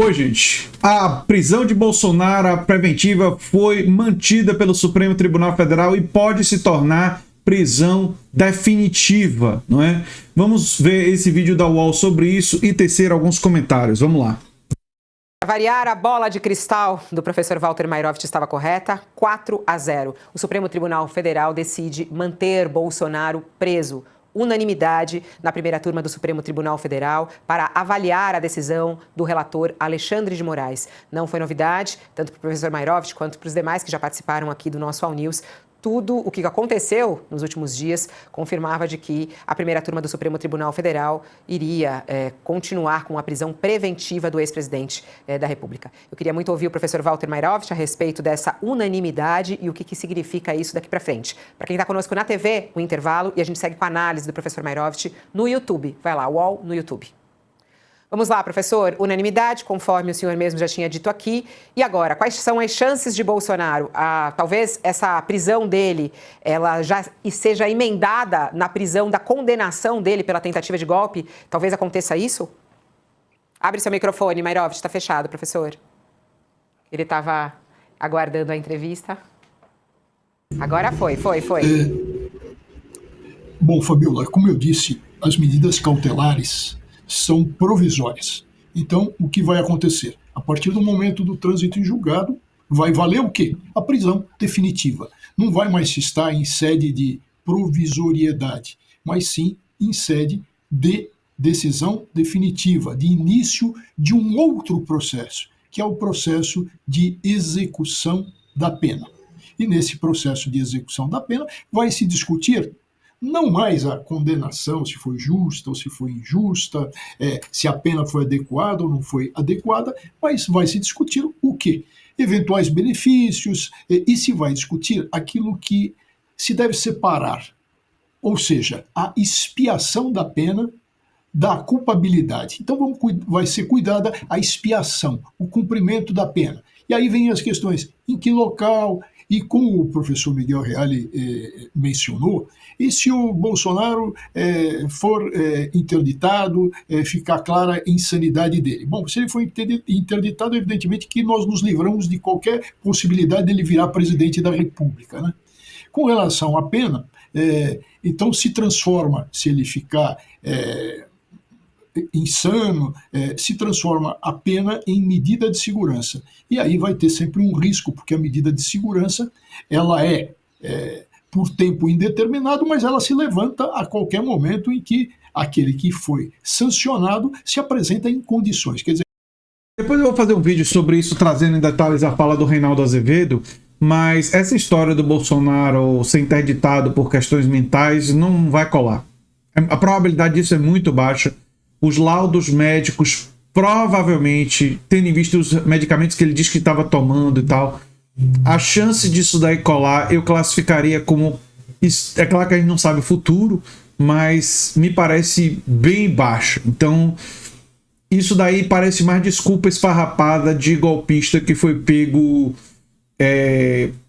Oi, gente. A prisão de Bolsonaro, a preventiva, foi mantida pelo Supremo Tribunal Federal e pode se tornar prisão definitiva, não é? Vamos ver esse vídeo da UOL sobre isso e tecer alguns comentários. Vamos lá. Para variar, a bola de cristal do professor Walter Mairovich estava correta, 4-0. O Supremo Tribunal Federal decide manter Bolsonaro preso. Unanimidade na primeira turma do Supremo Tribunal Federal para avaliar a decisão do relator Alexandre de Moraes. Não foi novidade, tanto para o professor Mairovich quanto para os demais que já participaram aqui do nosso All News. Tudo o que aconteceu nos últimos dias confirmava de que a primeira turma do Supremo Tribunal Federal iria continuar com a prisão preventiva do ex-presidente da República. Eu queria muito ouvir o professor Walter Mairovich a respeito dessa unanimidade e o que significa isso daqui para frente. Para quem está conosco na TV, o intervalo, e a gente segue com a análise do professor Mairovich no YouTube. Vai lá, UOL no YouTube. Vamos lá, professor. Unanimidade, conforme o senhor mesmo já tinha dito aqui. E agora, quais são as chances de Bolsonaro? Talvez essa prisão dele, ela já seja emendada na prisão da condenação dele pela tentativa de golpe? Talvez aconteça isso? Abre seu microfone, Mairovich, está fechado, professor. Ele estava aguardando a entrevista. Agora foi. Bom, Fabiola, como eu disse, as medidas cautelares são provisórias. Então, o que vai acontecer? A partir do momento do trânsito em julgado, vai valer o quê? A prisão definitiva. Não vai mais se estar em sede de provisoriedade, mas sim em sede de decisão definitiva, de início de um outro processo, que é o processo de execução da pena. E nesse processo de execução da pena vai se discutir não mais a condenação, se foi justa ou se foi injusta, se a pena foi adequada ou não foi adequada, mas vai se discutir o quê? Eventuais benefícios, e se vai discutir aquilo que se deve separar, ou seja, a expiação da pena da culpabilidade. Então vai ser cuidada a expiação, o cumprimento da pena. E aí vem as questões, em que local, e como o professor Miguel Reale mencionou, e se o Bolsonaro for interditado, ficar clara a insanidade dele? Bom, se ele for interditado, evidentemente que nós nos livramos de qualquer possibilidade dele virar presidente da República, né? Com relação à pena, então se transforma, se ele ficar insano, se transforma a pena em medida de segurança. E aí vai ter sempre um risco, porque a medida de segurança ela é por tempo indeterminado, mas ela se levanta a qualquer momento em que aquele que foi sancionado se apresenta em condições. Quer dizer, depois eu vou fazer um vídeo sobre isso, trazendo em detalhes a fala do Reinaldo Azevedo, mas essa história do Bolsonaro ser interditado por questões mentais não vai colar. A probabilidade disso é muito baixa. Os laudos médicos, provavelmente, tendo em vista os medicamentos que ele disse que estava tomando e tal, a chance disso daí colar, eu classificaria como... É claro que a gente não sabe o futuro, mas me parece bem baixo. Então, isso daí parece mais desculpa esfarrapada de golpista que foi pego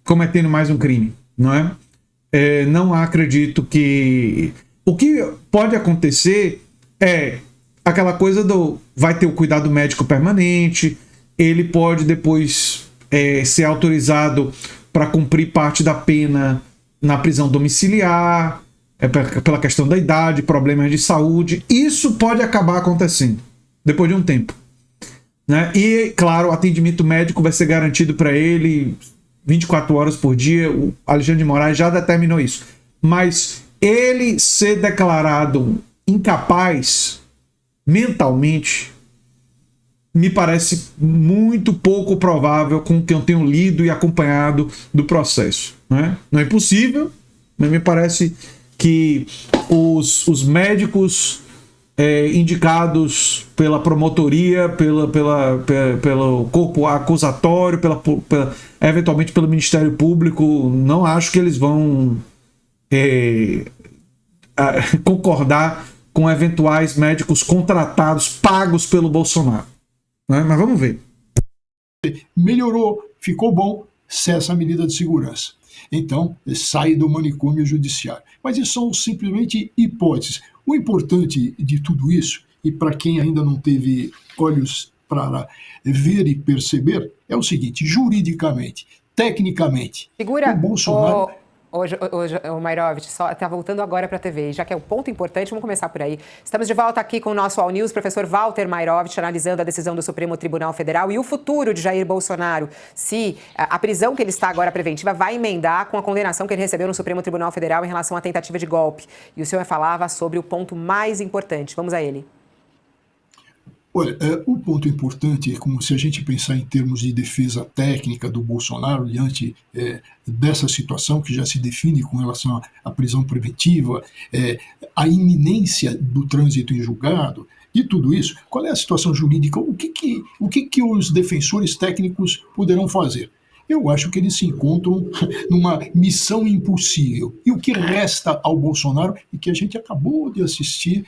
cometendo mais um crime, não é? Não acredito que... O que pode acontecer é aquela coisa do... Vai ter o cuidado médico permanente, ele pode depois ser autorizado para cumprir parte da pena na prisão domiciliar, pela questão da idade, problemas de saúde. Isso pode acabar acontecendo depois de um tempo, né? E, claro, o atendimento médico vai ser garantido para ele 24 horas por dia. O Alexandre de Moraes já determinou isso. Mas ele ser declarado incapaz mentalmente me parece muito pouco provável com o que eu tenho lido e acompanhado do processo, né? Não é impossível, mas me parece que os médicos indicados pela promotoria, pelo corpo acusatório, eventualmente pelo Ministério Público, não acho que eles vão concordar com eventuais médicos contratados, pagos pelo Bolsonaro, né? Mas vamos ver. Melhorou, ficou bom, cessa a medida de segurança. Então, sai do manicômio judiciário. Mas isso são simplesmente hipóteses. O importante de tudo isso, e para quem ainda não teve olhos para ver e perceber é o seguinte: juridicamente, tecnicamente, Figura, o Bolsonaro... O Mairovich, só está voltando agora para a TV, já que é um ponto importante, vamos começar por aí. Estamos de volta aqui com o nosso All News, professor Walter Mairovich, analisando a decisão do Supremo Tribunal Federal e o futuro de Jair Bolsonaro. Se a prisão que ele está agora preventiva vai emendar com a condenação que ele recebeu no Supremo Tribunal Federal em relação à tentativa de golpe. E o senhor falava sobre o ponto mais importante. Vamos a ele. Olha, o ponto importante é como se a gente pensar em termos de defesa técnica do Bolsonaro diante dessa situação que já se define com relação à prisão preventiva, a iminência do trânsito em julgado, e tudo isso. Qual é a situação jurídica? O que os defensores técnicos poderão fazer? Eu acho que eles se encontram numa missão impossível. E o que resta ao Bolsonaro, e que a gente acabou de assistir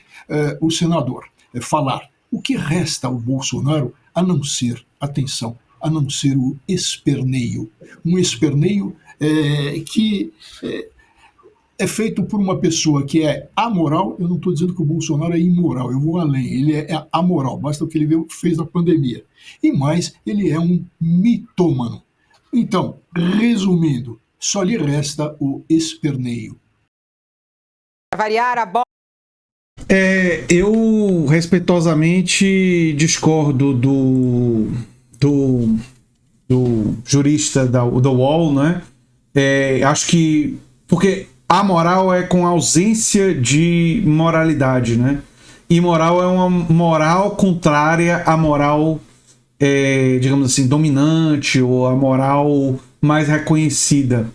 o senador falar, o que resta ao Bolsonaro a não ser, atenção, a não ser o esperneio. Um esperneio que é feito por uma pessoa que é amoral. Eu não estou dizendo que o Bolsonaro é imoral, eu vou além, ele é amoral, basta o que ele fez na pandemia. E mais, ele é um mitômano. Então, resumindo, só lhe resta o esperneio. Para variar a bola. Eu respeitosamente discordo do jurista do UOL, né? Acho que... Porque a moral é com ausência de moralidade, né? E moral é uma moral contrária à moral, digamos assim, dominante, ou a moral mais reconhecida.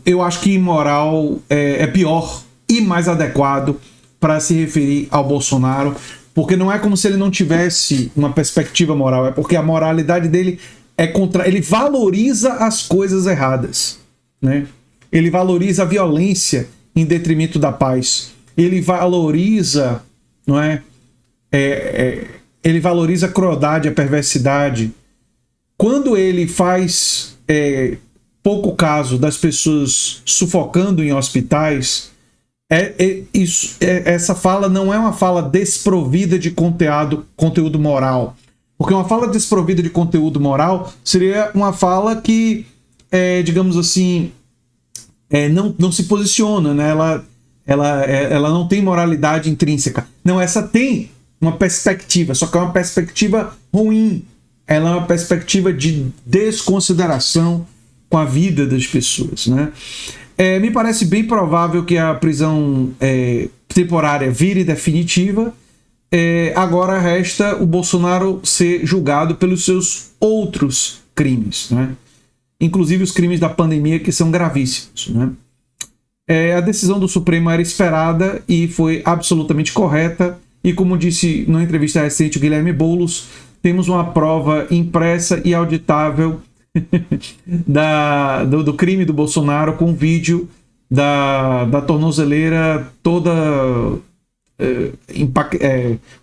Eu acho que imoral é pior e mais adequado para se referir ao Bolsonaro, porque não é como se ele não tivesse uma perspectiva moral, é porque a moralidade dele é contra... Ele valoriza as coisas erradas, né? Ele valoriza a violência em detrimento da paz. Ele valoriza, não é? Ele valoriza a crueldade, a perversidade. Quando ele faz pouco caso das pessoas sufocando em hospitais, essa fala não é uma fala desprovida de conteúdo moral. Porque uma fala desprovida de conteúdo moral seria uma fala que, digamos assim, não se posiciona, né? Ela não tem moralidade intrínseca. Não, essa tem uma perspectiva, só que é uma perspectiva ruim. Ela é uma perspectiva de desconsideração com a vida das pessoas, né? Me parece bem provável que a prisão temporária vire definitiva. Agora resta o Bolsonaro ser julgado pelos seus outros crimes, né? Inclusive os crimes da pandemia, que são gravíssimos, né? A decisão do Supremo era esperada e foi absolutamente correta. E como disse numa entrevista recente o Guilherme Boulos, temos uma prova impressa e auditável do crime do Bolsonaro, com vídeo da tornozeleira toda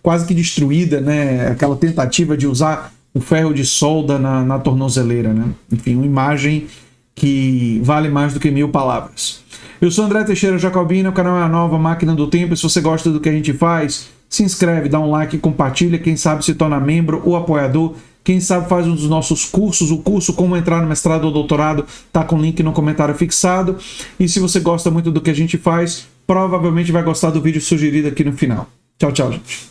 quase que destruída, né? Aquela tentativa de usar o ferro de solda na tornozeleira, né? Enfim, uma imagem que vale mais do que 1000 palavras. Eu sou André Teixeira Jacobina, o canal é a Nova Máquina do Tempo. Se você gosta do que a gente faz, se inscreve, dá um like, compartilha, quem sabe se torna membro ou apoiador. Quem sabe faz um dos nossos cursos, o curso Como Entrar no Mestrado ou Doutorado, tá com o link no comentário fixado. E se você gosta muito do que a gente faz, provavelmente vai gostar do vídeo sugerido aqui no final. Tchau, tchau, gente.